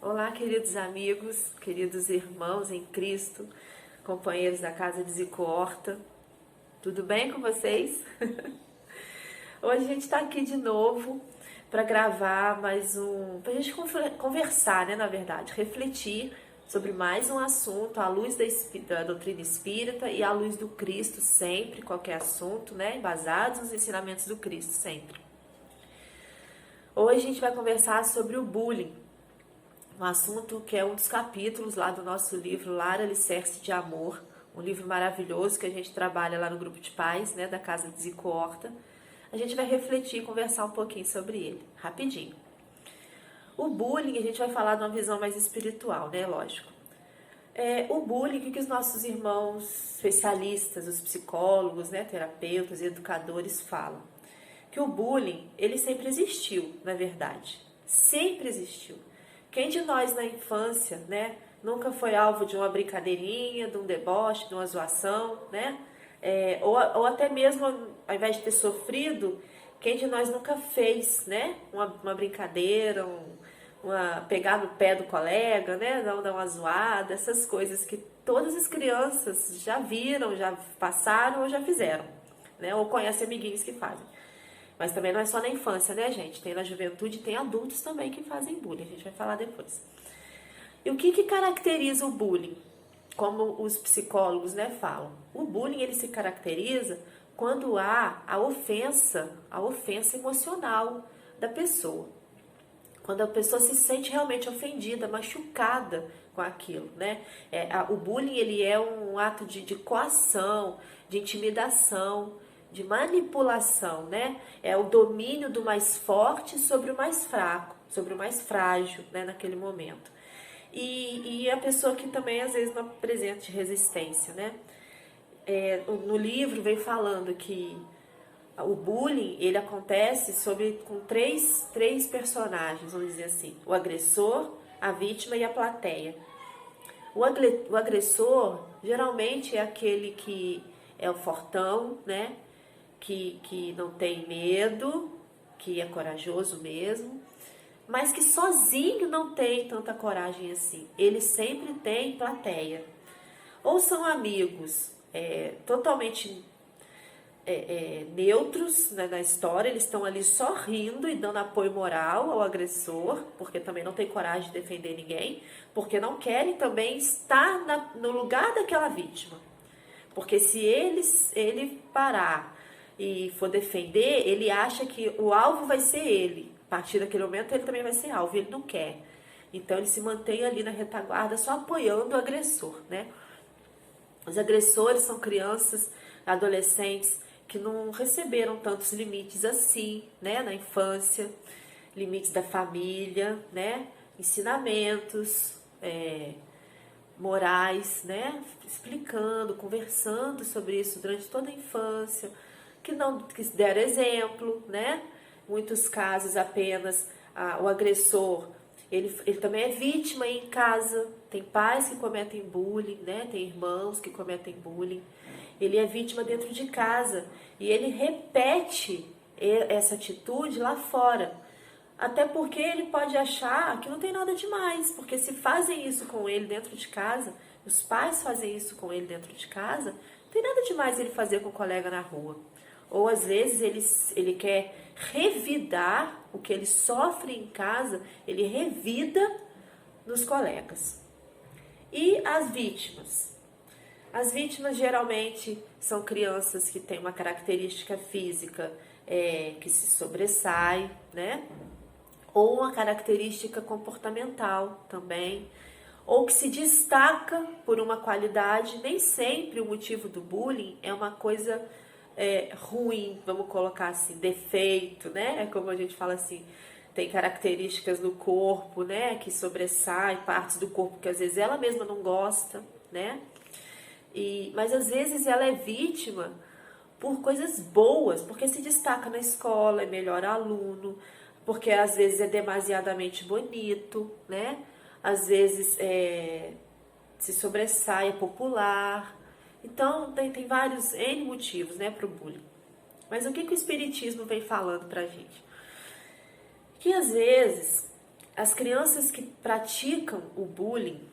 Olá, queridos amigos, queridos irmãos em Cristo, companheiros da Casa de Zico Horta, tudo bem com vocês? Hoje a gente está aqui de novo para gravar para a gente conversar, né, na verdade, refletir sobre mais um assunto à luz da doutrina espírita e à luz do Cristo sempre, qualquer assunto, né, embasados nos ensinamentos do Cristo sempre. Hoje a gente vai conversar sobre o bullying, um assunto que é um dos capítulos lá do nosso livro Lar Alicerce de Amor, um livro maravilhoso que a gente trabalha lá no grupo de pais, né, da Casa de Zico Horta. A gente vai refletir e conversar um pouquinho sobre ele, rapidinho. O bullying, a gente vai falar de uma visão mais espiritual, né, lógico. O bullying, o que os nossos irmãos especialistas, os psicólogos, né, terapeutas e educadores falam? Que o bullying, ele sempre existiu, na verdade. Sempre existiu. Quem de nós na infância, né, nunca foi alvo de uma brincadeirinha, de um deboche, de uma zoação, né? Ou até mesmo, ao invés de ter sofrido, quem de nós nunca fez, né, uma brincadeira, pegar no pé do colega, né, dar uma zoada, essas coisas que todas as crianças já viram, já passaram ou já fizeram, né? Ou conhecem amiguinhos que fazem. Mas também não é só na infância, né, gente? Tem na juventude, tem adultos também que fazem bullying. A gente vai falar depois. E o que caracteriza o bullying? Como os psicólogos, né, falam. O bullying, ele se caracteriza quando há a ofensa emocional da pessoa. Quando a pessoa se sente realmente ofendida, machucada com aquilo, né? O bullying, ele é um ato de coação, de intimidação, de manipulação, né? É o domínio do mais forte sobre o mais fraco, sobre o mais frágil, né, naquele momento. E a pessoa que também às vezes não apresenta resistência, né? No livro vem falando que o bullying, ele acontece com três personagens, vamos dizer assim: o agressor, a vítima e a plateia. O agressor geralmente é aquele que é o fortão, né? Que não tem medo, que é corajoso mesmo, mas que sozinho não tem tanta coragem assim. Ele sempre tem plateia. Ou são amigos totalmente neutros, né, na história, eles estão ali só rindo e dando apoio moral ao agressor, porque também não tem coragem de defender ninguém, porque não querem também estar no lugar daquela vítima. Porque se ele parar e for defender, ele acha que o alvo vai ser ele. A partir daquele momento, ele também vai ser alvo, e ele não quer. Então, ele se mantém ali na retaguarda, só apoiando o agressor, né? Os agressores são crianças, adolescentes, que não receberam tantos limites assim, né, na infância, limites da família, né, ensinamentos, morais, né, explicando, conversando sobre isso durante toda a infância, que deram exemplo, né, muitos casos apenas o agressor, ele também é vítima em casa, tem pais que cometem bullying, né, tem irmãos que cometem bullying, ele é vítima dentro de casa e ele repete essa atitude lá fora. Até porque ele pode achar que não tem nada demais, porque se fazem isso com ele dentro de casa, os pais fazem isso com ele dentro de casa, não tem nada demais ele fazer com o colega na rua. Ou às vezes ele quer revidar o que ele sofre em casa, ele revida nos colegas. E as vítimas? As vítimas geralmente são crianças que têm uma característica física que se sobressai, né? Ou uma característica comportamental também, ou que se destaca por uma qualidade. Nem sempre o motivo do bullying é uma coisa ruim, vamos colocar assim, defeito, né? É como a gente fala assim, tem características no corpo, né, que sobressaem, partes do corpo que às vezes ela mesma não gosta, né? Mas às vezes ela é vítima por coisas boas, porque se destaca na escola, é melhor aluno, porque às vezes é demasiadamente bonito, né? Às vezes se sobressai, é popular. Então tem vários N motivos, né, para o bullying. Mas o que o Espiritismo vem falando pra gente? Que às vezes As crianças que praticam o bullying,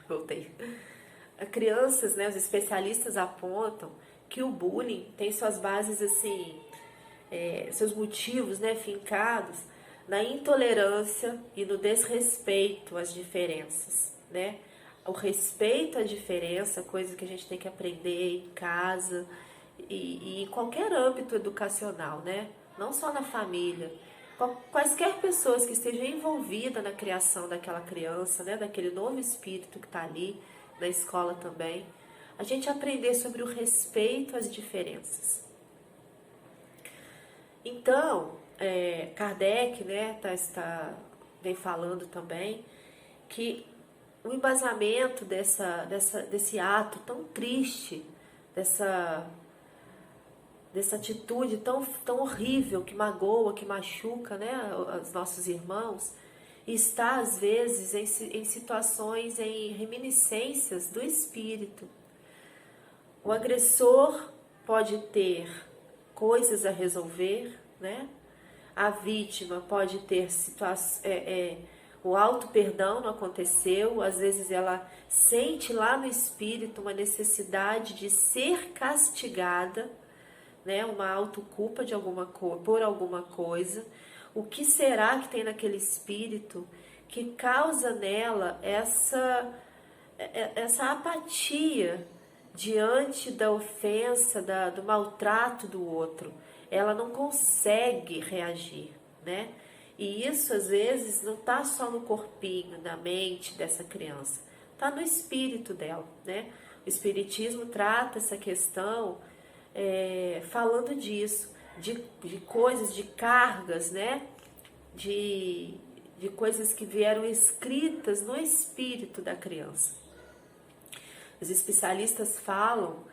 voltei. As crianças, né, os especialistas apontam que o bullying tem suas bases assim, seus motivos, né, fincados na intolerância e no desrespeito às diferenças, né? O respeito à diferença, coisa que a gente tem que aprender em casa e em qualquer âmbito educacional, né? Não só na família. Quaisquer pessoas que estejam envolvidas na criação daquela criança, né? Daquele novo espírito que está ali na escola também. A gente aprender sobre o respeito às diferenças. Então, Kardec, né, vem falando também que o embasamento desse ato tão triste, dessa atitude tão horrível que magoa, que machuca, né, os nossos irmãos, está às vezes em situações, em reminiscências do espírito. O agressor pode ter coisas a resolver, né? A vítima pode ter o auto-perdão não aconteceu, às vezes ela sente lá no espírito uma necessidade de ser castigada, né? Uma autoculpa de por alguma coisa. O que será que tem naquele espírito que causa nela essa apatia diante da ofensa, do maltrato do outro? Ela não consegue reagir, né? E isso às vezes não está só no corpinho, na mente dessa criança, está no espírito dela, né? O espiritismo trata essa questão falando disso, de coisas, de cargas, né? De coisas que vieram escritas no espírito da criança. Os especialistas falam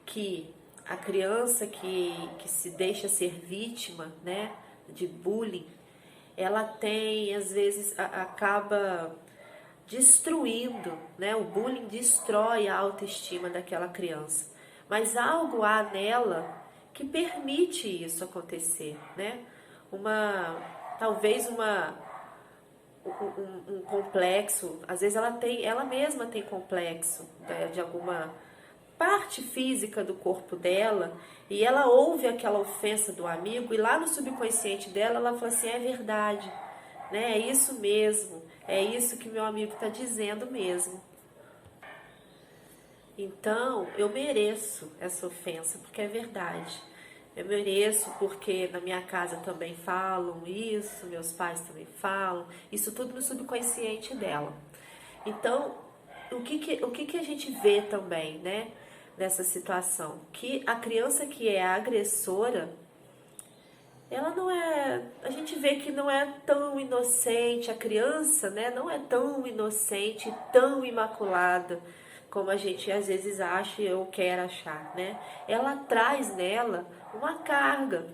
que a criança que se deixa ser vítima, né, de bullying, ela tem, às vezes, acaba destruindo, né, o bullying destrói a autoestima daquela criança. Mas algo há nela que permite isso acontecer, né? Talvez um complexo, às vezes ela mesma tem complexo, né, de alguma parte física do corpo dela, e ela ouve aquela ofensa do amigo, e lá no subconsciente dela, ela fala assim, é verdade, né? É isso mesmo, é isso que meu amigo está dizendo mesmo. Então, eu mereço essa ofensa, porque é verdade. Eu mereço porque na minha casa também falam isso, meus pais também falam, isso tudo no subconsciente dela. Então, o que a gente vê também, né, nessa situação? Que a criança que é agressora, ela não é... A gente vê que não é tão inocente, a criança, né, não é tão inocente, tão imaculada, como a gente às vezes acha ou quer achar, né? Ela traz nela uma carga,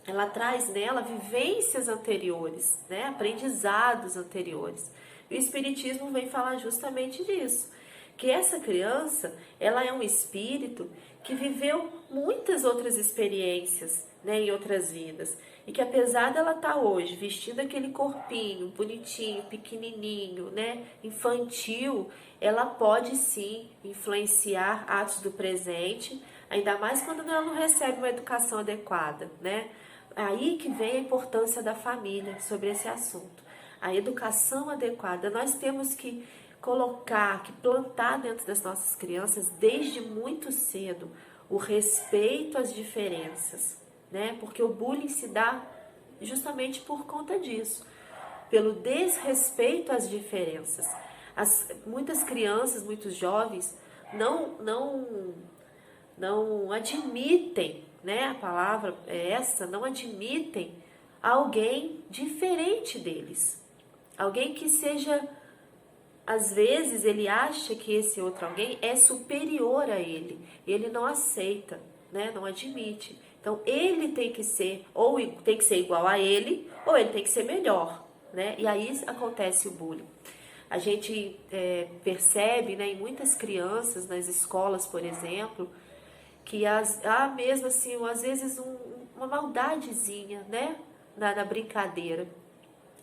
ela traz nela vivências anteriores, né? Aprendizados anteriores. E o Espiritismo vem falar justamente disso, que essa criança, ela é um espírito que viveu muitas outras experiências, né, em outras vidas, e que apesar dela estar hoje vestindo aquele corpinho bonitinho, pequenininho, né, infantil, ela pode sim influenciar atos do presente, ainda mais quando ela não recebe uma educação adequada, né? Aí que vem a importância da família sobre esse assunto. A educação adequada, nós temos que colocar, que plantar dentro das nossas crianças desde muito cedo o respeito às diferenças, né? Porque o bullying se dá justamente por conta disso, pelo desrespeito às diferenças. Muitas crianças, muitos jovens não admitem, né? A palavra é essa, não admitem alguém diferente deles, alguém que seja... Às vezes ele acha que esse outro alguém é superior a ele, ele não aceita, né? Não admite. Então ele tem que ser, ou tem que ser igual a ele, ou ele tem que ser melhor, né? E aí acontece o bullying. A gente percebe, né, em muitas crianças, nas escolas, por exemplo, que há mesmo assim, às vezes uma maldadezinha, né? na brincadeira.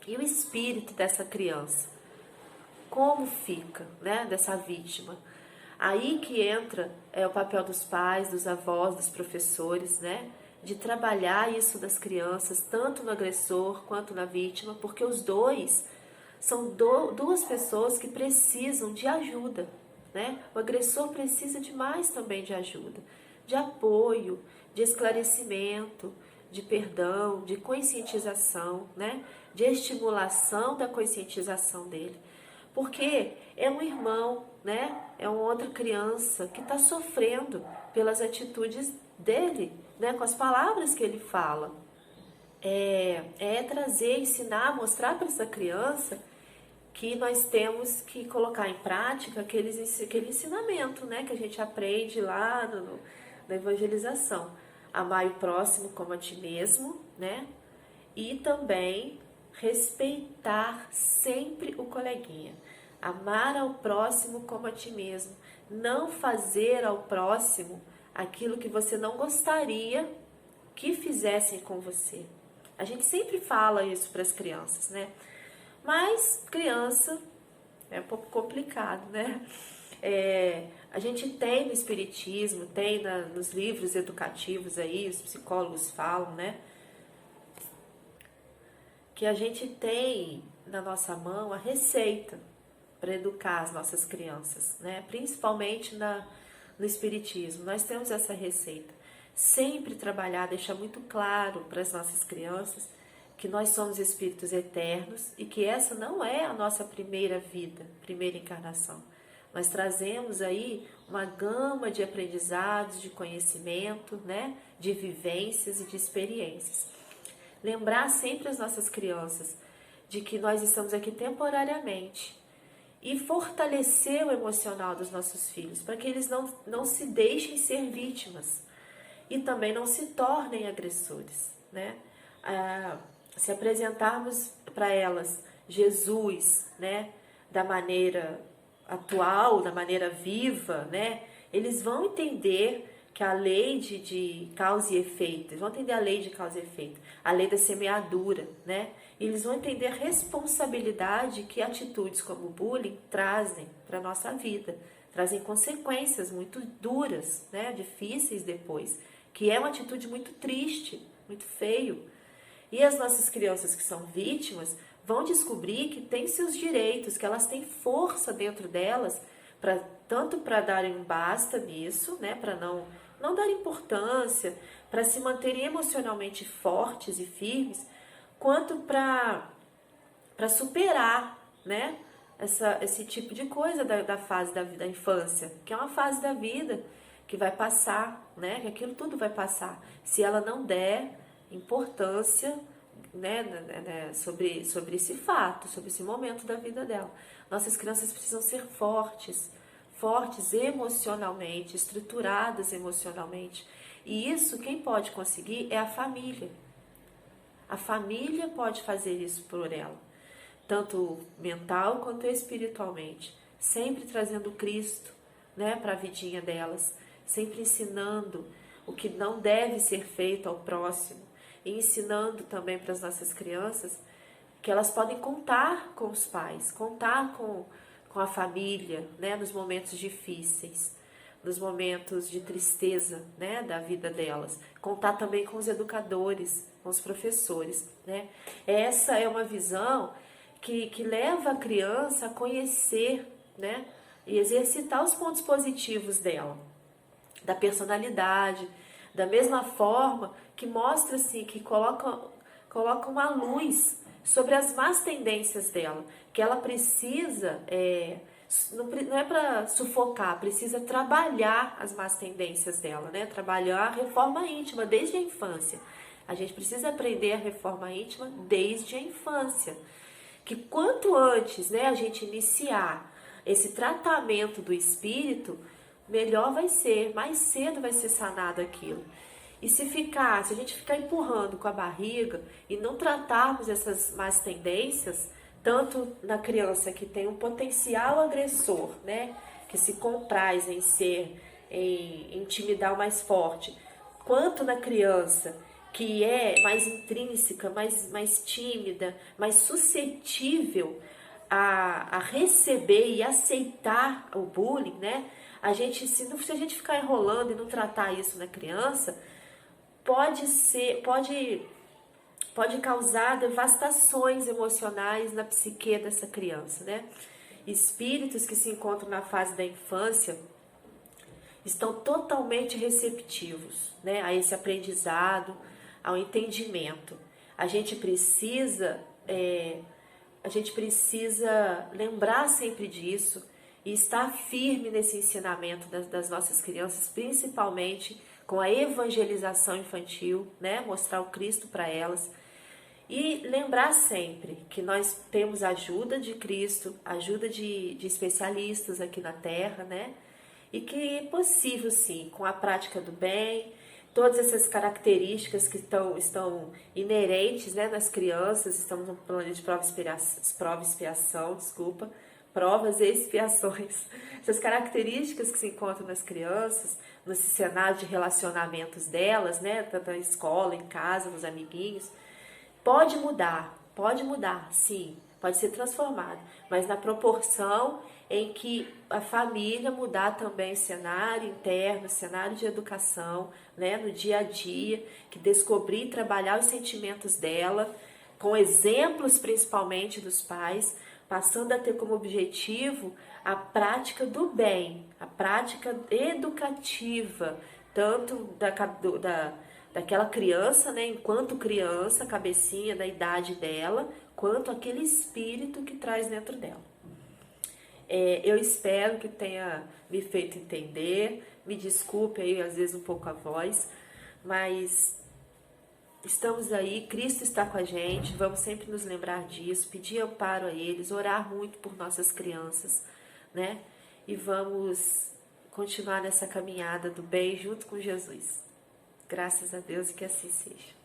E o espírito dessa criança? Como fica, né, dessa vítima? Aí que entra o papel dos pais, dos avós, dos professores, né? De trabalhar isso das crianças, tanto no agressor quanto na vítima, porque os dois são duas pessoas que precisam de ajuda, né? O agressor precisa demais também de ajuda, de apoio, de esclarecimento, de perdão, de conscientização, né? De estimulação da conscientização dele. Porque é um irmão, né? É uma outra criança que está sofrendo pelas atitudes dele, né? Com as palavras que ele fala. É trazer, ensinar, mostrar para essa criança que nós temos que colocar em prática aquele ensinamento, né? Que a gente aprende lá na evangelização. Amar o próximo como a ti mesmo, né? E também respeitar sempre o coleguinha. Amar ao próximo como a ti mesmo. Não fazer ao próximo aquilo que você não gostaria que fizessem com você. A gente sempre fala isso para as crianças, né? Mas criança é um pouco complicado, né? A gente tem no espiritismo, tem nos livros educativos aí, os psicólogos falam, né? Que a gente tem na nossa mão a receita para educar as nossas crianças, né? Principalmente no espiritismo, nós temos essa receita. Sempre trabalhar, deixar muito claro para as nossas crianças que nós somos espíritos eternos e que essa não é a nossa primeira vida, primeira encarnação. Nós trazemos aí uma gama de aprendizados, de conhecimento, né? De vivências e de experiências. Lembrar sempre as nossas crianças de que nós estamos aqui temporariamente e fortalecer o emocional dos nossos filhos para que eles não se deixem ser vítimas e também não se tornem agressores, né? Se apresentarmos para elas Jesus, né, da maneira atual, da maneira viva, né, eles vão entender que a lei de causa e efeito, eles vão entender a lei de causa e efeito, a lei da semeadura, né? E eles vão entender a responsabilidade que atitudes como o bullying trazem para a nossa vida, trazem consequências muito duras, né? Difíceis depois, que é uma atitude muito triste, muito feio. E as nossas crianças que são vítimas vão descobrir que têm seus direitos, que elas têm força dentro delas, tanto para darem um basta nisso, né? Para não dar importância, para se manterem emocionalmente fortes e firmes, quanto para superar, né? Esse tipo de coisa da fase da infância, que é uma fase da vida que vai passar, né? Que aquilo tudo vai passar. Se ela não der importância, né, sobre esse fato, sobre esse momento da vida dela. Nossas crianças precisam ser fortes emocionalmente, estruturadas emocionalmente. E isso quem pode conseguir é a família. A família pode fazer isso por ela, tanto mental quanto espiritualmente, sempre trazendo Cristo, né, para a vidinha delas, sempre ensinando o que não deve ser feito ao próximo, e ensinando também para as nossas crianças que elas podem contar com os pais, contar com a família, né, nos momentos difíceis, nos momentos de tristeza, né, da vida delas. Contar também com os educadores, com os professores, né. Essa é uma visão que leva a criança a conhecer, né, e exercitar os pontos positivos dela, da personalidade, da mesma forma que mostra assim, que coloca uma luz sobre as más tendências dela, que ela precisa, não é para sufocar, precisa trabalhar as más tendências dela, né? Trabalhar a reforma íntima desde a infância. A gente precisa aprender a reforma íntima desde a infância. Que quanto antes, né, a gente iniciar esse tratamento do espírito, melhor vai ser, mais cedo vai ser sanado aquilo. E se a gente ficar empurrando com a barriga e não tratarmos essas más tendências, tanto na criança que tem um potencial agressor, né, que se compraz em intimidar o mais forte, quanto na criança que é mais intrínseca, mais tímida, mais suscetível a receber e aceitar o bullying, né? A gente, se a gente ficar enrolando e não tratar isso na criança, pode causar devastações emocionais na psique dessa criança, né? Espíritos que se encontram na fase da infância estão totalmente receptivos, né, a esse aprendizado, ao entendimento. A gente precisa lembrar sempre disso e estar firme nesse ensinamento das nossas crianças, principalmente com a evangelização infantil, né, mostrar o Cristo para elas. E lembrar sempre que nós temos a ajuda de Cristo, ajuda de especialistas aqui na Terra, né? E que é possível, sim, com a prática do bem, todas essas características que estão inerentes, né, nas crianças, estamos no plano de provas e expiações. Essas características que se encontram nas crianças, no cenário de relacionamentos delas, né, tanto na escola, em casa, com os amiguinhos, pode mudar, sim, pode ser transformado, mas na proporção em que a família mudar também o cenário interno, o cenário de educação, né, no dia a dia, que descobrir e trabalhar os sentimentos dela, com exemplos principalmente dos pais, passando a ter como objetivo a prática do bem, a prática educativa, tanto daquela criança, né, enquanto criança, cabecinha da idade dela, quanto aquele espírito que traz dentro dela. Eu espero que tenha me feito entender, me desculpe aí às vezes um pouco a voz, mas estamos aí, Cristo está com a gente, vamos sempre nos lembrar disso, pedir amparo a eles, orar muito por nossas crianças, né? E vamos continuar nessa caminhada do bem junto com Jesus. Graças a Deus e que assim seja.